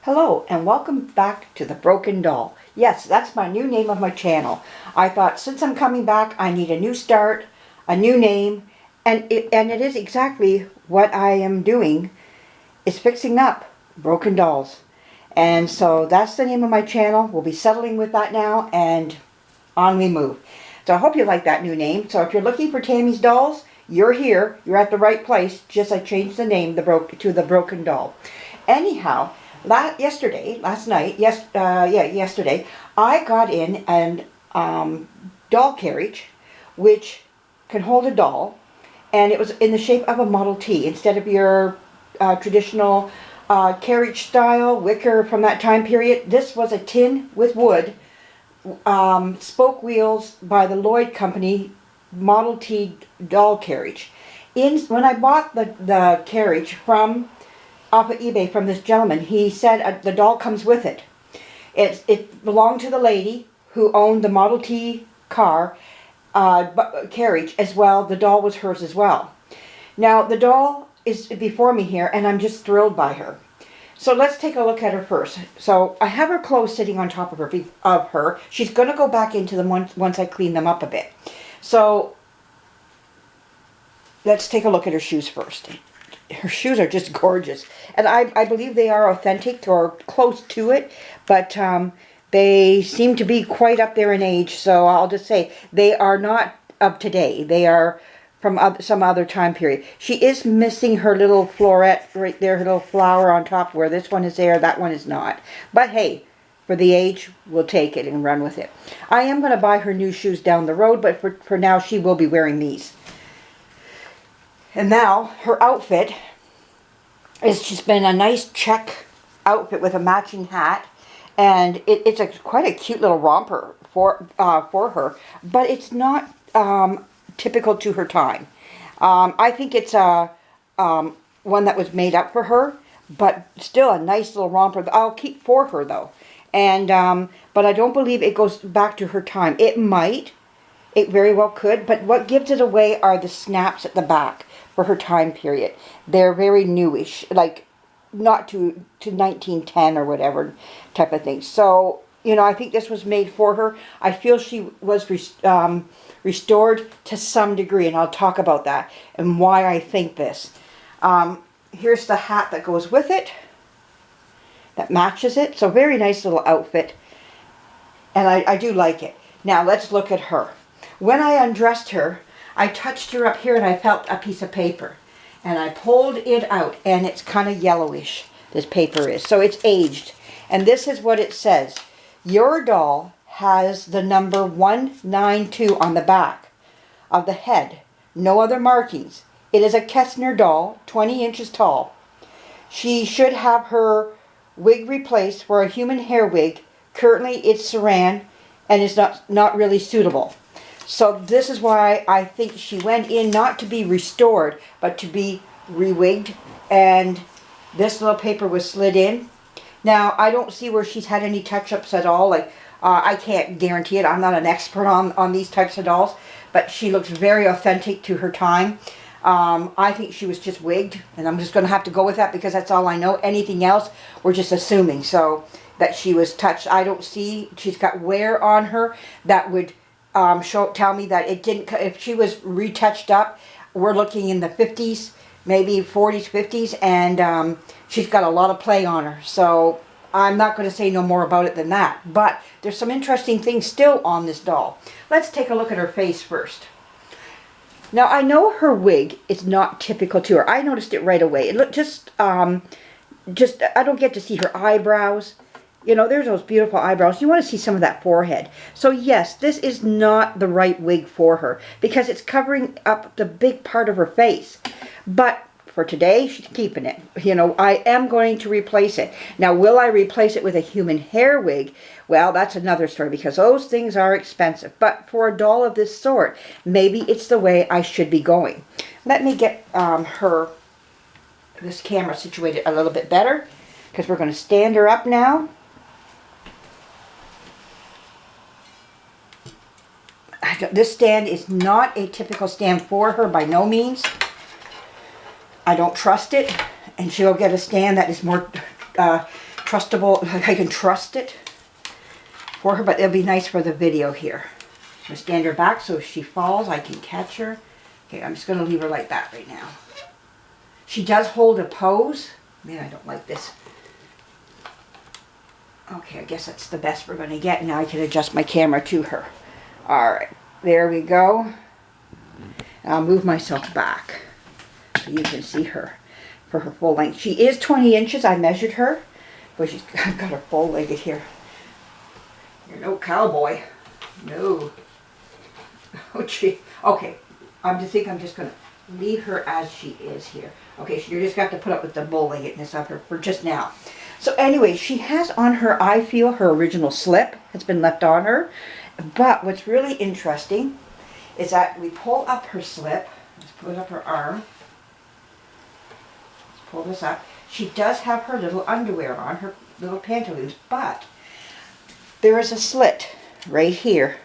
Hello and welcome back to The Broken Doll. Yes, that's my new name of my channel. I thought since I'm coming back I need a new start, a new name, and it is exactly what I am doing, is fixing up broken dolls. And so that's the name of my channel. We'll be settling with that now and on we move. So I hope you like that new name. So if you're looking for Tammy's Dolls, you're here. You're at the right place. Just I changed the name to The Broken Doll. Anyhow, yesterday, I got in an doll carriage, which can hold a doll, and it was in the shape of a Model T instead of your traditional carriage style wicker from that time period. This was a tin with wood, spoke wheels by the Lloyd Company Model T doll carriage. When I bought the carriage off of eBay from this gentleman, he said the doll comes with it. It belonged to the lady who owned the Model T carriage as well. The doll was hers as well. Now the doll is before me here and I'm just thrilled by her. So let's take a look at her first. So I have her clothes sitting on top of her. She's going to go back into them once I clean them up a bit. So let's take a look at her shoes first. Her shoes are just gorgeous, and I believe they are authentic or close to it, but they seem to be quite up there in age, so I'll just say they are not of today. They are from some other time period. She is missing her little floret right there, her little flower on top where this one is there, that one is not. But hey, for the age, we'll take it and run with it. I am going to buy her new shoes down the road, but for now she will be wearing these. And now, her outfit is just been a nice check outfit with a matching hat. And it's quite a cute little romper for her. But it's not typical to her time. I think it's one that was made up for her. But still a nice little romper. I'll keep for her though. And but I don't believe it goes back to her time. It might. It very well could. But what gives it away are the snaps at the back. For her time period. They're very newish, like not to 1910 or whatever type of thing. So, you know, I think this was made for her. I feel she was restored to some degree, and I'll talk about that and why I think this. Here's the hat that goes with it, that matches it. So very nice little outfit, and I do like it. Now let's look at her. When I undressed her, I touched her up here and I felt a piece of paper. And I pulled it out and it's kind of yellowish, this paper is. So it's aged. And this is what it says. Your doll has the number 192 on the back of the head. No other markings. It is a Kessner doll, 20 inches tall. She should have her wig replaced for a human hair wig. Currently it's saran and is not really suitable. So this is why I think she went in not to be restored, but to be rewigged. And this little paper was slid in. Now, I don't see where she's had any touch-ups at all. Like, I can't guarantee it. I'm not an expert on these types of dolls. But she looks very authentic to her time. I think she was just wigged. And I'm just going to have to go with that because that's all I know. Anything else, we're just assuming. So, that she was touched. I don't see. She's got wear on her that would tell me that it didn't. If she was retouched up, we're looking in the 50s, maybe 40s, 50s, and she's got a lot of play on her. So I'm not going to say no more about it than that. But there's some interesting things still on this doll. Let's take a look at her face first. Now I know her wig is not typical to her. I noticed it right away. It looked just I don't get to see her eyebrows. You know, there's those beautiful eyebrows. You want to see some of that forehead. So yes, this is not the right wig for her because it's covering up the big part of her face. But for today, she's keeping it. You know, I am going to replace it. Now, will I replace it with a human hair wig? Well, that's another story because those things are expensive. But for a doll of this sort, maybe it's the way I should be going. Let me get this camera situated a little bit better because we're going to stand her up now. This stand is not a typical stand for her by no means. I don't trust it, and she'll get a stand that is more trustable, I can trust it for her, but it'll be nice for the video here. I'm going to stand her back so if she falls, I can catch her. Okay, I'm just going to leave her like that right now. She does hold a pose. Man, I don't like this. Okay, I guess that's the best we're going to get. Now I can adjust my camera to her. Alright, there we go. I'll move myself back so you can see her for her full length. She is 20 inches. I measured her, but she's got her full-legged here. You're no cowboy. No. Oh, gee. Okay, I'm just going to leave her as she is here. Okay, so you're just going to have to put up with the bull-leggedness of her for just now. So anyway, she has on her, I feel, her original slip has been left on her. But what's really interesting is that we pull up her slip. Let's put up her arm. Let's pull this up. She does have her little underwear on, her little pantaloons, but there is a slit right here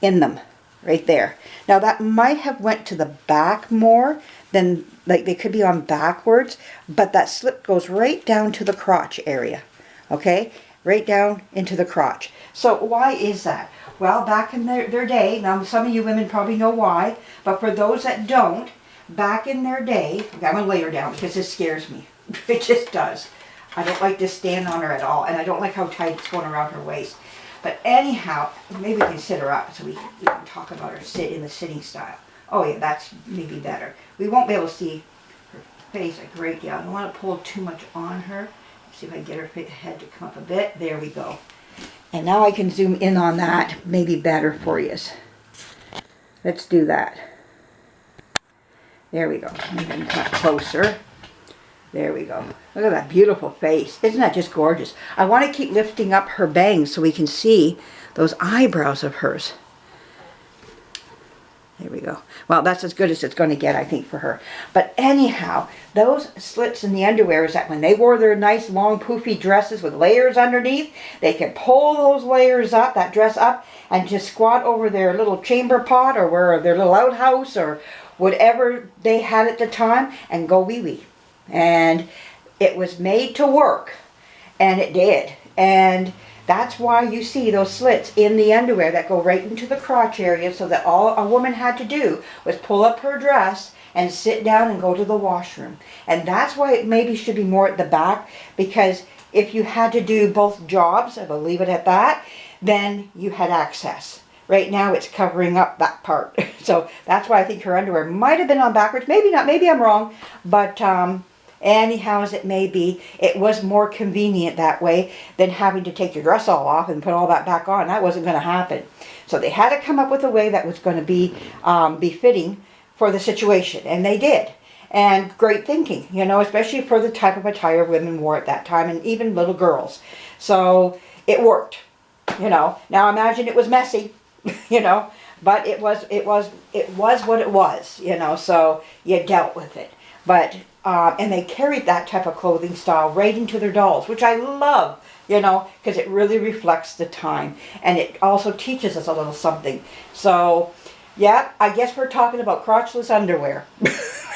in them, right there. Now that might have went to the back more than, like they could be on backwards, but that slip goes right down to the crotch area, okay? Right down into the crotch. So why is that? Well, back in their day, now some of you women probably know why, but for those that don't, back in their day, okay, I'm going to lay her down because this scares me. It just does. I don't like to stand on her at all, and I don't like how tight it's going around her waist. But anyhow, maybe we can sit her up so we can talk about her sit in the sitting style. Oh yeah, that's maybe better. We won't be able to see her face a great deal. I don't want to pull too much on her. See if I can get her head to come up a bit. There we go. And now I can zoom in on that maybe better for you. Let's do that. There we go. Maybe come up closer. There we go. Look at that beautiful face. Isn't that just gorgeous? I want to keep lifting up her bangs so we can see those eyebrows of hers. There we go. Well, that's as good as it's going to get, I think, for her. But anyhow, those slits in the underwear is that when they wore their nice, long, poofy dresses with layers underneath, they could pull those layers up, that dress up, and just squat over their little chamber pot or where their little outhouse or whatever they had at the time and go wee-wee. And it was made to work, and it did. And that's why you see those slits in the underwear that go right into the crotch area, so that all a woman had to do was pull up her dress and sit down and go to the washroom. And that's why it maybe should be more at the back, because if you had to do both jobs, I will leave it at that, then you had access. Right now it's covering up that part. So that's why I think her underwear might have been on backwards. Maybe not, maybe I'm wrong, but anyhow as it may be, it was more convenient that way than having to take your dress all off and put all that back on. That wasn't going to happen. So they had to come up with a way that was going to be befitting for the situation, and they did. And great thinking, you know, especially for the type of attire women wore at that time, and even little girls. So it worked, you know. Now imagine it was messy, you know, but it was what it was, you know. So you dealt with it. But and they carried that type of clothing style right into their dolls, which I love, you know, because it really reflects the time. And it also teaches us a little something. So, yeah, I guess we're talking about crotchless underwear.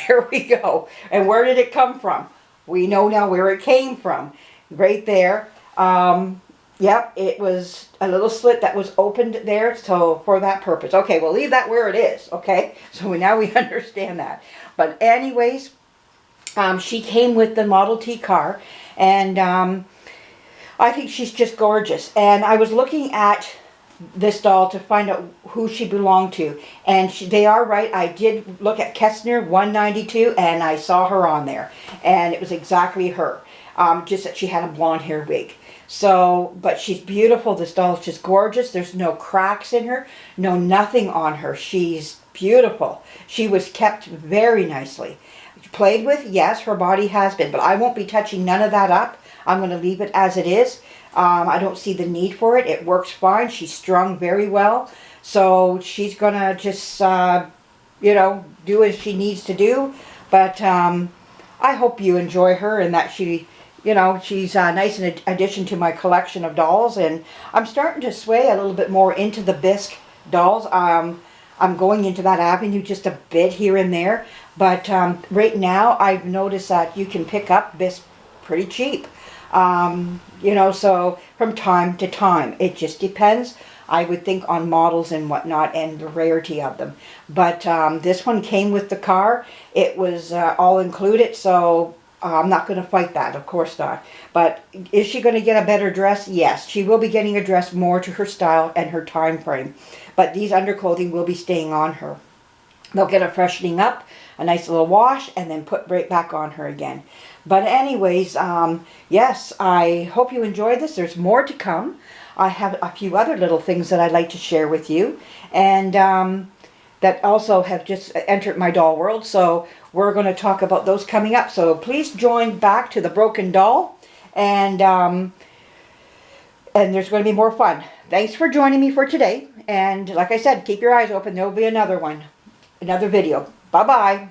Here we go. And where did it come from? We know now where it came from. Right there. Yep, it was a little slit that was opened there, so for that purpose. Okay, we'll leave that where it is, okay? So now we understand that. But anyways, she came with the Model T car, and I think she's just gorgeous. And I was looking at this doll to find out who she belonged to, and they are right. I did look at Kestner 192, and I saw her on there, and it was exactly her, just that she had a blonde hair wig. So, but she's beautiful. This doll is just gorgeous. There's no cracks in her, no nothing on her. She's beautiful. She was kept very nicely. Played with, yes, her body has been, but I won't be touching none of that up. I'm going to leave it as it is. I don't see the need for it. It works fine. She's strung very well. So she's going to just, you know, do as she needs to do. But I hope you enjoy her and that she, you know, she's a nice addition to my collection of dolls. And I'm starting to sway a little bit more into the bisque dolls. I'm going into that avenue just a bit here and there. But right now I've noticed that you can pick up bisque pretty cheap. You know, so from time to time. It just depends, I would think, on models and whatnot and the rarity of them. But this one came with the car. It was all included, so I'm not going to fight that, of course not. But is she going to get a better dress? Yes, she will be getting a dress more to her style and her time frame. But these underclothing will be staying on her. They'll get a freshening up, a nice little wash, and then put right back on her again. But anyways, yes, I hope you enjoyed this. There's more to come. I have a few other little things that I'd like to share with you. And that also have just entered my doll world. So we're going to talk about those coming up. So please join back to the Broken Doll. And there's going to be more fun. Thanks for joining me for today. And like I said, keep your eyes open. There will be another one. Another video. Bye-bye.